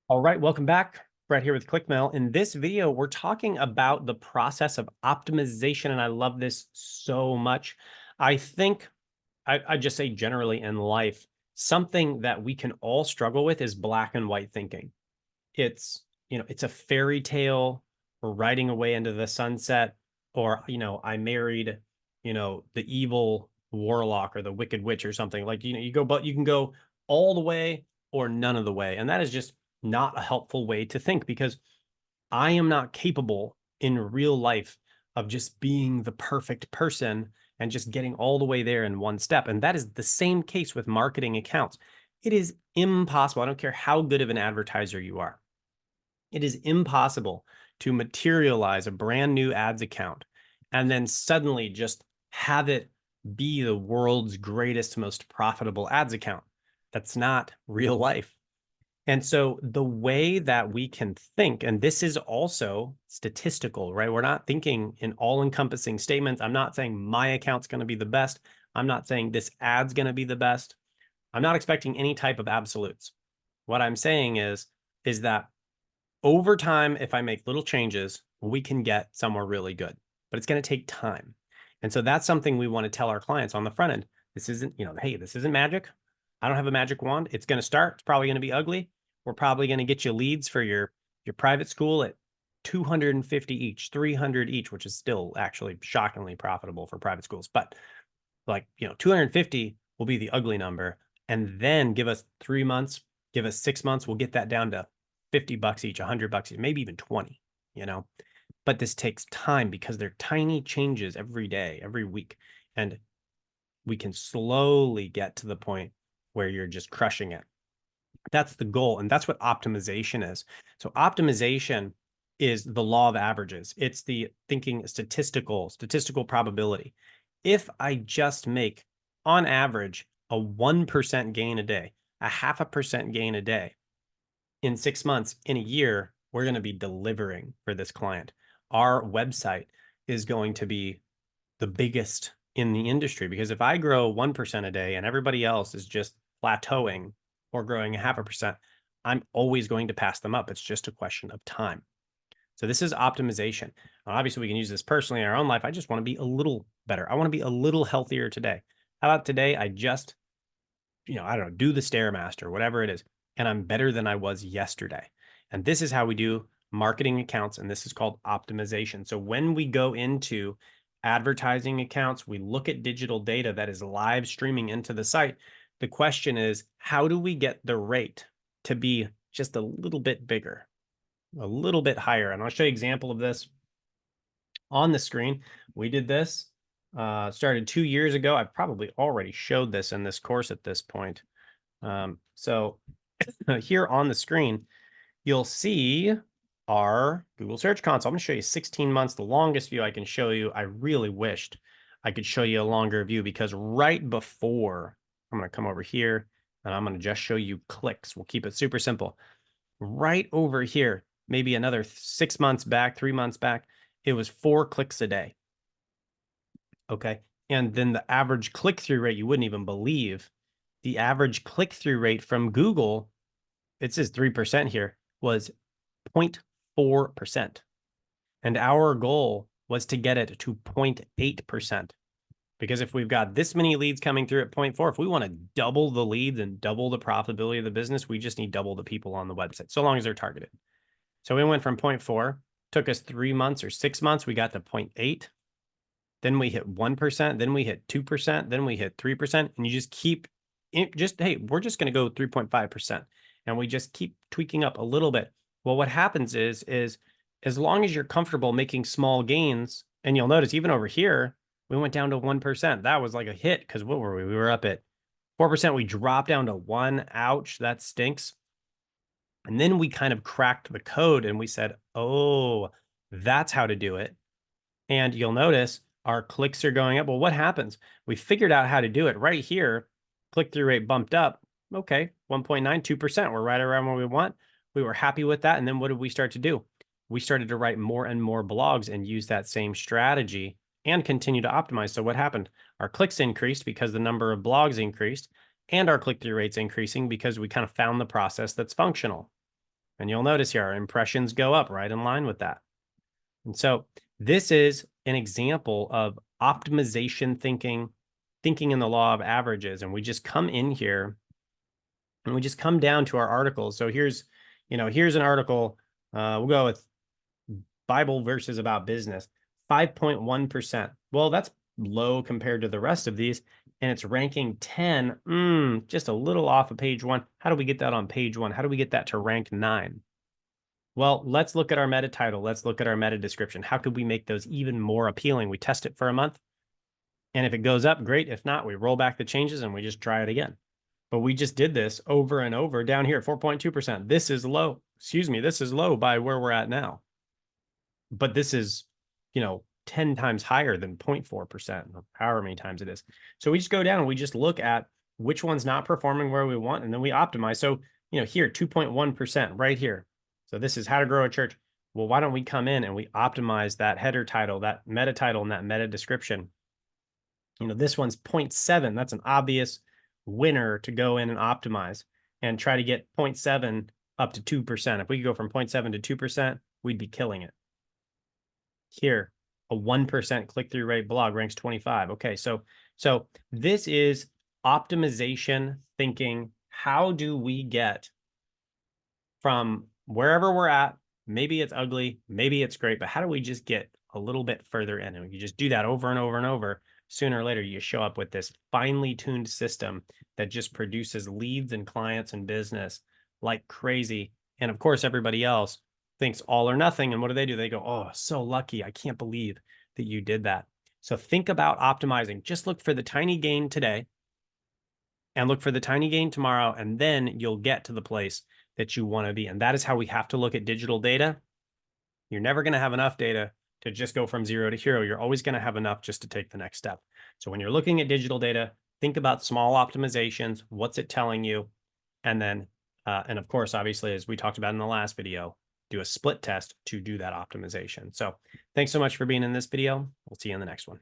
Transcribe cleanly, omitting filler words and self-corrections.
All right, welcome back. Brett here with ClickMail. In this video, we're talking about the process of optimization, and I love this so much. I think I just say generally in life, something that we can all struggle with is black and white thinking. It's a fairy tale or riding away into the sunset, or I married, the evil warlock or the wicked witch or something. Like, but you can go all the way or none of the way. And that is just not a helpful way to think, because I am not capable in real life of just being the perfect person and just getting all the way there in one step. And that is the same case with marketing accounts. It is impossible. I don't care how good of an advertiser you are. It is impossible to materialize a brand new ads account and then suddenly just have it be the world's greatest, most profitable ads account. That's not real life. And so the way that we can think, and this is also statistical, right? We're not thinking in all-encompassing statements. I'm not saying my account's going to be the best. I'm not saying this ad's going to be the best. I'm not expecting any type of absolutes. What I'm saying is that over time, if I make little changes, we can get somewhere really good, but it's going to take time. And so that's something we want to tell our clients on the front end. This isn't, hey, this isn't magic. I don't have a magic wand. It's going to start. It's probably going to be ugly. We're probably going to get you leads for your private school at 250 each, 300 each, which is still actually shockingly profitable for private schools. But 250 will be the ugly number. And then give us 3 months, give us 6 months, we'll get that down to $50 each, $100 each, maybe even 20, But this takes time because they're tiny changes every day, every week. And we can slowly get to the point where you're just crushing it. That's the goal. And that's what optimization is. So optimization is the law of averages. It's the thinking statistical probability. If I just make, on average, a 1% gain a day, a 0.5% gain a day, in 6 months, in a year, we're going to be delivering for this client. Our website is going to be the biggest in the industry, because if I grow 1% a day and everybody else is just plateauing or growing a 0.5%, I'm always going to pass them up. It's just a question of time. So this is optimization. Obviously, we can use this personally in our own life. I just want to be a little better. I want to be a little healthier today. How about today? I just, I don't know, do the Stairmaster, whatever it is, and I'm better than I was yesterday. And this is how we do marketing accounts, and this is called optimization. So when we go into advertising accounts, we look at digital data that is live streaming into the site. The question is, how do we get the rate to be just a little bit bigger, a little bit higher? And I'll show you an example of this on the screen. We did this, started 2 years ago. I've probably already showed this in this course at this point. So here on the screen, you'll see our Google Search Console. I'm going to show you 16 months, the longest view I can show you. I really wished I could show you a longer view, because right before, I'm going to come over here and I'm going to just show you clicks. We'll keep it super simple. Right over here, maybe another 6 months back, 3 months back, it was 4 clicks a day. Okay. And then the average click-through rate, you wouldn't even believe, the average click-through rate from Google, it says 3% here, was 0.4%. And our goal was to get it to 0.8%. Because if we've got this many leads coming through at 0.4, if we want to double the leads and double the profitability of the business, we just need double the people on the website, so long as they're targeted. So we went from 0.4, took us 3 months or 6 months, we got to 0.8. Then we hit 1%, then we hit 2%, then we hit 3%, and you just keep, hey, we're just going to go 3.5%. And we just keep tweaking up a little bit. Well, what happens is as long as you're comfortable making small gains, and you'll notice even over here, we went down to 1%. That was like a hit, because what were we? We were up at 4%. We dropped down to 1. Ouch, that stinks. And then we kind of cracked the code and we said, oh, that's how to do it. And you'll notice our clicks are going up. Well, what happens? We figured out how to do it right here. Click-through rate bumped up. Okay, 1.92%. We're right around where we want. We were happy with that. And then what did we start to do? We started to write more and more blogs and use that same strategy and continue to optimize. So what happened? Our clicks increased because the number of blogs increased, and our click-through rates increasing because we kind of found the process that's functional. And you'll notice here our impressions go up right in line with that. And so this is an example of optimization thinking, thinking in the law of averages. And we just come in here and we just come down to our articles. So here's an article. We'll go with Bible verses about business, 5.1%. Well, that's low compared to the rest of these. And it's ranking 10, just a little off of page 1. How do we get that on page 1? How do we get that to rank 9? Well, let's look at our meta title. Let's look at our meta description. How could we make those even more appealing? We test it for a month. And if it goes up, great. If not, we roll back the changes and we just try it again. But we just did this over and over down here at 4.2%. This is low. Excuse me. This is low by where we're at now. But this is, 10 times higher than 0.4%, or however many times it is. So we just go down and we just look at which one's not performing where we want, and then we optimize. So, here, 2.1% right here. So this is how to grow a church. Well, why don't we come in and we optimize that header title, that meta title, and that meta description? This one's 0.7. That's an obvious winner to go in and optimize and try to get 0.7 up to 2%. If we could go from 0.7 to 2%, we'd be killing it. Here, a 1% click-through rate blog ranks 25. Okay, so this is optimization thinking. How do we get from wherever we're at? Maybe it's ugly, maybe it's great, but how do we just get a little bit further in? And you just do that over and over and over. Sooner or later, you show up with this finely tuned system that just produces leads and clients and business like crazy. And of course, everybody else thinks all or nothing. And what do? They go, oh, so lucky. I can't believe that you did that. So think about optimizing. Just look for the tiny gain today and look for the tiny gain tomorrow. And then you'll get to the place that you want to be. And that is how we have to look at digital data. You're never going to have enough data to just go from 0 to hero. You're always going to have enough just to take the next step. So when you're looking at digital data, think about small optimizations. What's it telling you? And then, and of course, obviously, as we talked about in the last video, do a split test to do that optimization. So thanks so much for being in this video. We'll see you in the next one.